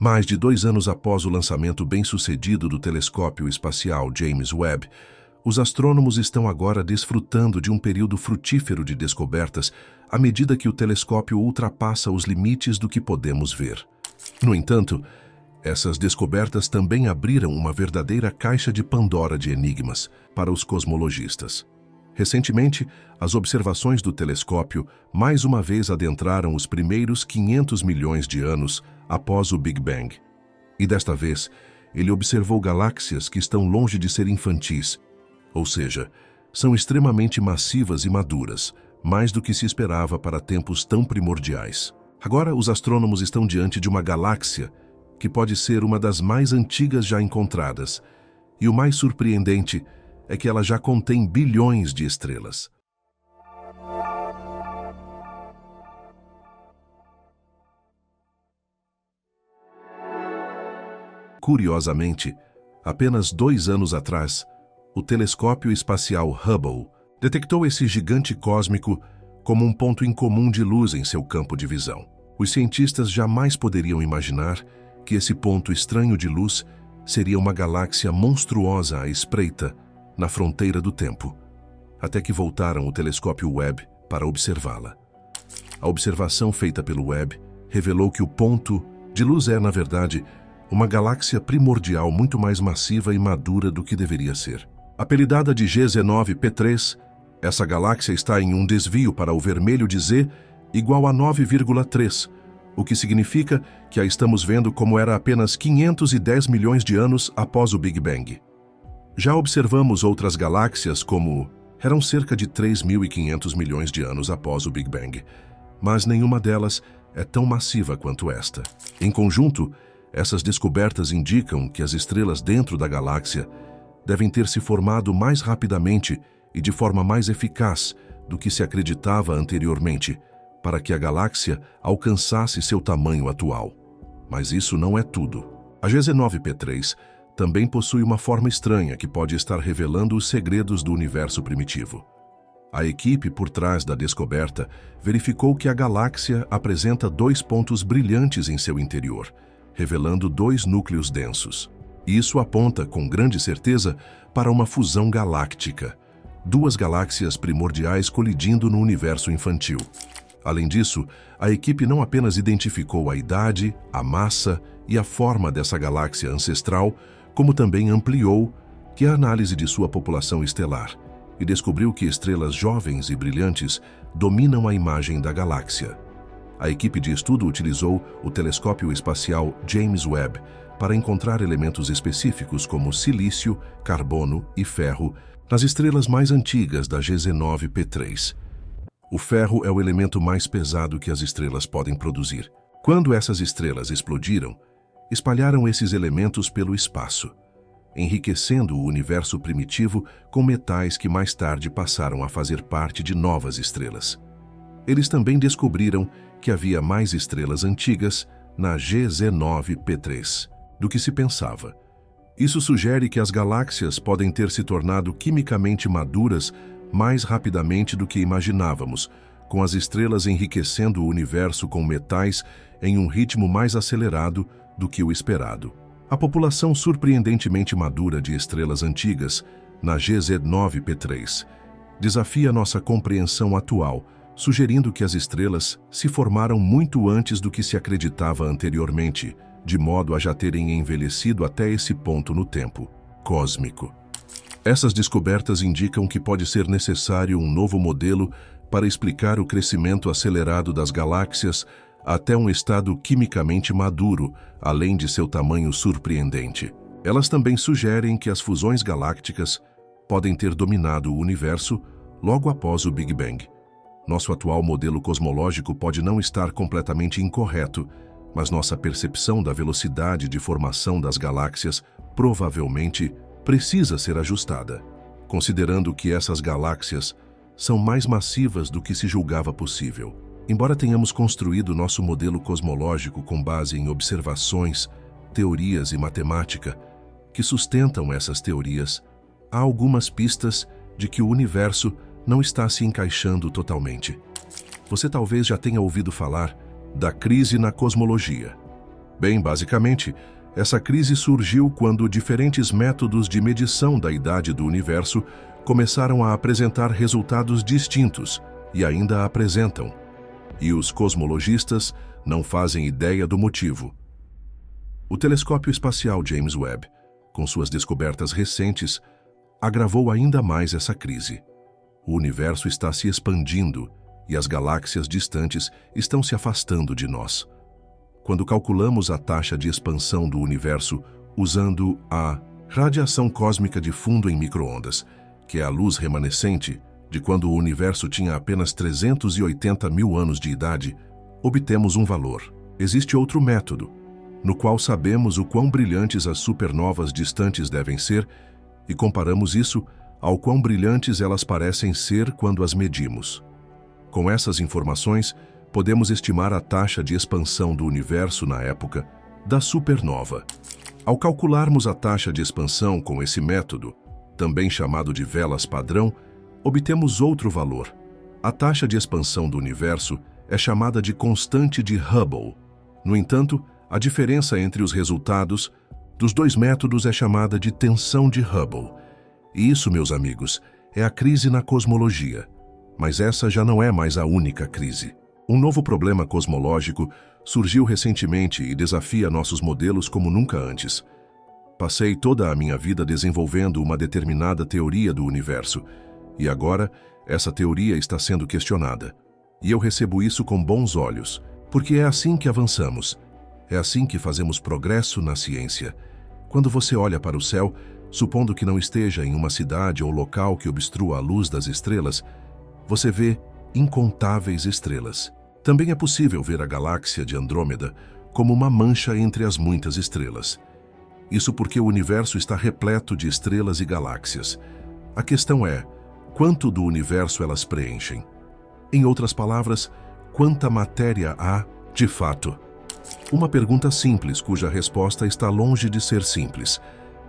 Mais de 2 anos após o lançamento bem-sucedido do telescópio espacial James Webb, os astrônomos estão agora desfrutando de um período frutífero de descobertas à medida que o telescópio ultrapassa os limites do que podemos ver. No entanto, essas descobertas também abriram uma verdadeira caixa de Pandora de enigmas para os cosmologistas. Recentemente, as observações do telescópio mais uma vez adentraram os primeiros 500 milhões de anos após o Big Bang. E desta vez, ele observou galáxias que estão longe de ser infantis, ou seja, são extremamente massivas e maduras, mais do que se esperava para tempos tão primordiais. Agora, os astrônomos estão diante de uma galáxia que pode ser uma das mais antigas já encontradas, e o mais surpreendente é que ela já contém bilhões de estrelas. Curiosamente, apenas 2 anos atrás, o telescópio espacial Hubble detectou esse gigante cósmico como um ponto incomum de luz em seu campo de visão. Os cientistas jamais poderiam imaginar que esse ponto estranho de luz seria uma galáxia monstruosa à espreita na fronteira do tempo, até que voltaram o telescópio Webb para observá-la. A observação feita pelo Webb revelou que o ponto de luz é, na verdade, uma galáxia primordial muito mais massiva e madura do que deveria ser. Apelidada de G19P3, essa galáxia está em um desvio para o vermelho de Z igual a 9,3, o que significa que a estamos vendo como era apenas 510 milhões de anos após o Big Bang. Já observamos outras galáxias como eram cerca de 3.500 milhões de anos após o Big Bang, mas nenhuma delas é tão massiva quanto esta. Em conjunto, essas descobertas indicam que as estrelas dentro da galáxia devem ter se formado mais rapidamente e de forma mais eficaz do que se acreditava anteriormente, para que a galáxia alcançasse seu tamanho atual. Mas isso não é tudo. A G19P3 também possui uma forma estranha que pode estar revelando os segredos do universo primitivo. A equipe por trás da descoberta verificou que a galáxia apresenta 2 pontos brilhantes em seu interior, revelando 2 núcleos densos. Isso aponta com grande certeza para uma fusão galáctica, 2 galáxias primordiais colidindo no universo infantil. Além disso, a equipe não apenas identificou a idade, a massa e a forma dessa galáxia ancestral, como também ampliou a análise de sua população estelar e descobriu que estrelas jovens e brilhantes dominam a imagem da galáxia. A equipe de estudo utilizou o telescópio espacial James Webb para encontrar elementos específicos como silício, carbono e ferro nas estrelas mais antigas da G19P3. O ferro é o elemento mais pesado que as estrelas podem produzir. Quando essas estrelas explodiram, espalharam esses elementos pelo espaço, enriquecendo o universo primitivo com metais que mais tarde passaram a fazer parte de novas estrelas. Eles também descobriram que havia mais estrelas antigas na G19P3 do que se pensava. Isso sugere que as galáxias podem ter se tornado quimicamente maduras mais rapidamente do que imaginávamos, com as estrelas enriquecendo o universo com metais em um ritmo mais acelerado do que o esperado. A população surpreendentemente madura de estrelas antigas, na G19P3, desafia nossa compreensão atual, sugerindo que as estrelas se formaram muito antes do que se acreditava anteriormente, de modo a já terem envelhecido até esse ponto no tempo cósmico. Essas descobertas indicam que pode ser necessário um novo modelo para explicar o crescimento acelerado das galáxias até um estado quimicamente maduro, além de seu tamanho surpreendente. Elas também sugerem que as fusões galácticas podem ter dominado o universo logo após o Big Bang. Nosso atual modelo cosmológico pode não estar completamente incorreto, mas nossa percepção da velocidade de formação das galáxias provavelmente precisa ser ajustada, considerando que essas galáxias são mais massivas do que se julgava possível. Embora tenhamos construído nosso modelo cosmológico com base em observações, teorias e matemática que sustentam essas teorias, há algumas pistas de que o universo não está se encaixando totalmente. Você talvez já tenha ouvido falar da crise na cosmologia. Bem, basicamente, essa crise surgiu quando diferentes métodos de medição da idade do universo começaram a apresentar resultados distintos e ainda apresentam. E os cosmologistas não fazem ideia do motivo. O telescópio espacial James Webb, com suas descobertas recentes, agravou ainda mais essa crise. O universo está se expandindo e as galáxias distantes estão se afastando de nós. Quando calculamos a taxa de expansão do universo usando a radiação cósmica de fundo em micro-ondas, que é a luz remanescente de quando o universo tinha apenas 380 mil anos de idade, obtemos um valor. Existe outro método, no qual sabemos o quão brilhantes as supernovas distantes devem ser e comparamos isso ao quão brilhantes elas parecem ser quando as medimos. Com essas informações, podemos estimar a taxa de expansão do universo na época da supernova. Ao calcularmos a taxa de expansão com esse método, também chamado de velas padrão, obtemos outro valor. A taxa de expansão do universo é chamada de constante de Hubble. No entanto, a diferença entre os resultados dos dois métodos é chamada de tensão de Hubble. E isso, meus amigos, é a crise na cosmologia. Mas essa já não é mais a única crise. Um novo problema cosmológico surgiu recentemente e desafia nossos modelos como nunca antes. Passei toda a minha vida desenvolvendo uma determinada teoria do universo, e agora essa teoria está sendo questionada. E eu recebo isso com bons olhos, porque é assim que avançamos. É assim que fazemos progresso na ciência. Quando você olha para o céu, supondo que não esteja em uma cidade ou local que obstrua a luz das estrelas, você vê incontáveis estrelas. Também é possível ver a galáxia de Andrômeda como uma mancha entre as muitas estrelas. Isso porque o universo está repleto de estrelas e galáxias. A questão é, quanto do universo elas preenchem? Em outras palavras, quanta matéria há de fato? Uma pergunta simples, cuja resposta está longe de ser simples.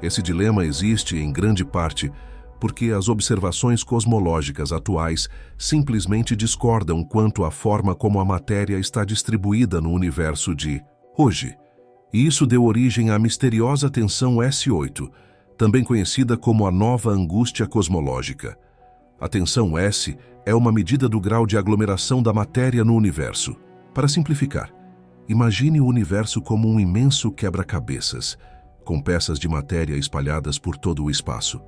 Esse dilema existe, em grande parte, porque as observações cosmológicas atuais simplesmente discordam quanto à forma como a matéria está distribuída no universo de hoje. E isso deu origem à misteriosa tensão S8, também conhecida como a nova angústia cosmológica. A tensão S é uma medida do grau de aglomeração da matéria no universo. Para simplificar, imagine o universo como um imenso quebra-cabeças, com peças de matéria espalhadas por todo o espaço.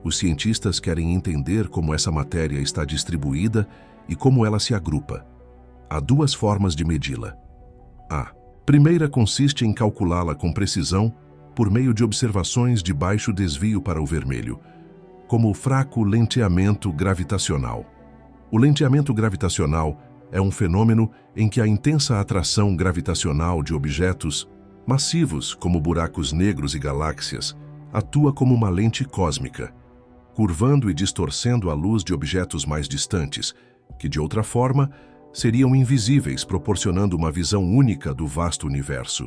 Os cientistas querem entender como essa matéria está distribuída e como ela se agrupa. Há duas formas de medi-la. A primeira consiste em calculá-la com precisão por meio de observações de baixo desvio para o vermelho, como o fraco lenteamento gravitacional. O lenteamento gravitacional é um fenômeno em que a intensa atração gravitacional de objetos massivos, como buracos negros e galáxias, atua como uma lente cósmica, curvando e distorcendo a luz de objetos mais distantes, que de outra forma seriam invisíveis, proporcionando uma visão única do vasto universo.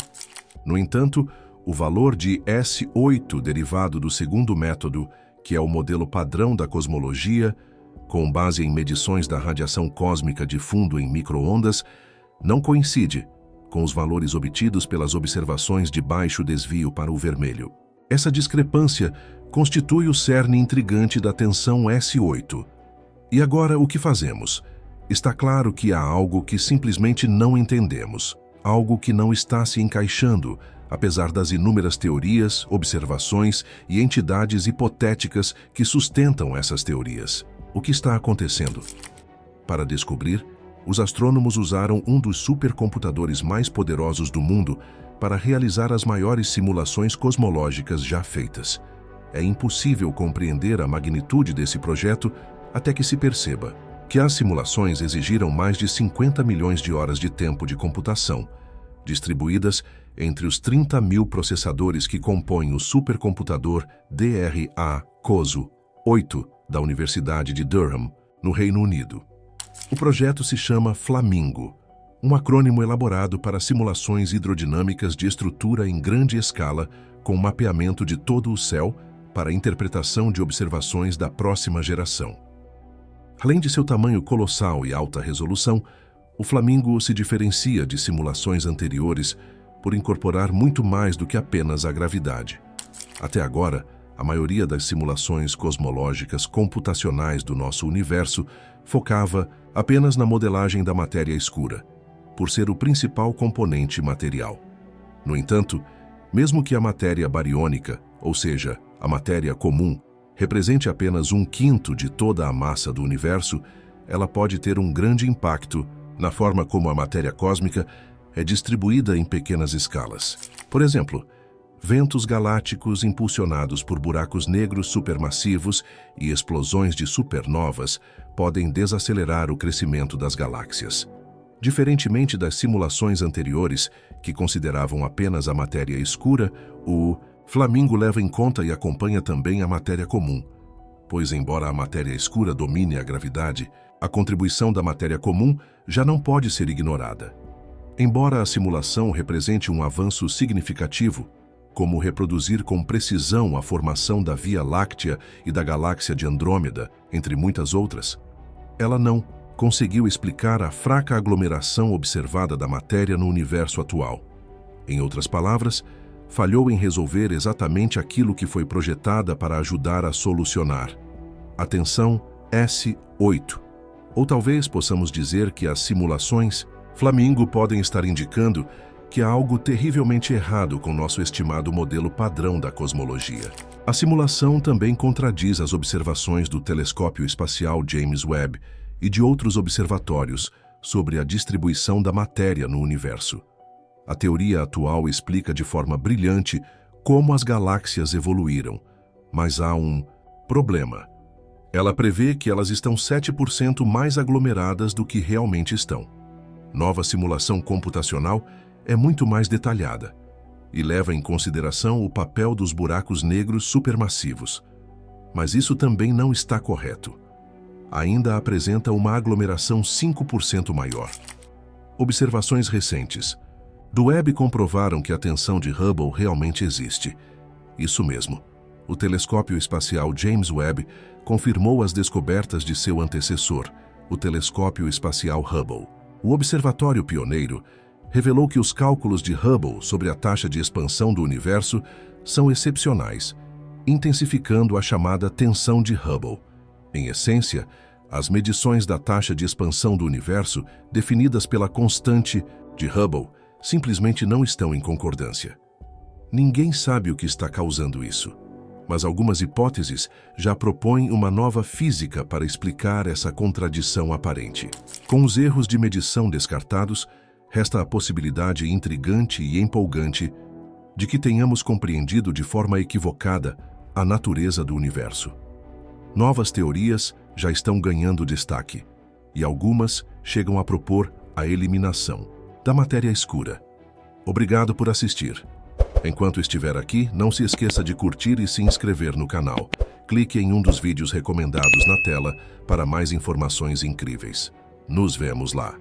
No entanto, o valor de S8 derivado do segundo método, que é o modelo padrão da cosmologia, com base em medições da radiação cósmica de fundo em micro-ondas, não coincide com os valores obtidos pelas observações de baixo desvio para o vermelho. Essa discrepância constitui o cerne intrigante da tensão S8. E agora, o que fazemos? Está claro que há algo que simplesmente não entendemos, algo que não está se encaixando, apesar das inúmeras teorias, observações e entidades hipotéticas que sustentam essas teorias. O que está acontecendo? Para descobrir, os astrônomos usaram um dos supercomputadores mais poderosos do mundo para realizar as maiores simulações cosmológicas já feitas. É impossível compreender a magnitude desse projeto até que se perceba que as simulações exigiram mais de 50 milhões de horas de tempo de computação, distribuídas entre os 30 mil processadores que compõem o supercomputador DRA-COSO 8 da Universidade de Durham, no Reino Unido. O projeto se chama Flamingo, um acrônimo elaborado para simulações hidrodinâmicas de estrutura em grande escala com mapeamento de todo o céu para interpretação de observações da próxima geração. Além de seu tamanho colossal e alta resolução, o Flamingo se diferencia de simulações anteriores por incorporar muito mais do que apenas a gravidade. Até agora, a maioria das simulações cosmológicas computacionais do nosso universo focava apenas na modelagem da matéria escura, por ser o principal componente material. No entanto, mesmo que a matéria bariônica, ou seja, a matéria comum, represente apenas 1/5 de toda a massa do universo, ela pode ter um grande impacto na forma como a matéria cósmica é distribuída em pequenas escalas. Por exemplo, ventos galácticos impulsionados por buracos negros supermassivos e explosões de supernovas podem desacelerar o crescimento das galáxias. Diferentemente das simulações anteriores, que consideravam apenas a matéria escura, o Flamingo leva em conta e acompanha também a matéria comum, pois embora a matéria escura domine a gravidade, a contribuição da matéria comum já não pode ser ignorada. Embora a simulação represente um avanço significativo, como reproduzir com precisão a formação da Via Láctea e da galáxia de Andrômeda, entre muitas outras, ela não conseguiu explicar a fraca aglomeração observada da matéria no universo atual. Em outras palavras, falhou em resolver exatamente aquilo que foi projetada para ajudar a solucionar. A tensão S8. Ou talvez possamos dizer que as simulações Flamingo podem estar indicando que há algo terrivelmente errado com nosso estimado modelo padrão da cosmologia. A simulação também contradiz as observações do telescópio espacial James Webb e de outros observatórios sobre a distribuição da matéria no universo. A teoria atual explica de forma brilhante como as galáxias evoluíram, mas há um problema. Ela prevê que elas estão 7% mais aglomeradas do que realmente estão. Nova simulação computacional é muito mais detalhada e leva em consideração o papel dos buracos negros supermassivos. Mas isso também não está correto. Ainda apresenta uma aglomeração 5% maior. Observações recentes do Webb comprovaram que a tensão de Hubble realmente existe. Isso mesmo. O telescópio espacial James Webb confirmou as descobertas de seu antecessor, o telescópio espacial Hubble. O observatório pioneiro revelou que os cálculos de Hubble sobre a taxa de expansão do universo são excepcionais, intensificando a chamada tensão de Hubble. Em essência, as medições da taxa de expansão do universo, definidas pela constante de Hubble, simplesmente não estão em concordância. Ninguém sabe o que está causando isso, mas algumas hipóteses já propõem uma nova física para explicar essa contradição aparente. Com os erros de medição descartados, resta a possibilidade intrigante e empolgante de que tenhamos compreendido de forma equivocada a natureza do universo. Novas teorias já estão ganhando destaque, e algumas chegam a propor a eliminação da matéria escura. Obrigado por assistir. Enquanto estiver aqui, não se esqueça de curtir e se inscrever no canal. Clique em um dos vídeos recomendados na tela para mais informações incríveis. Nos vemos lá!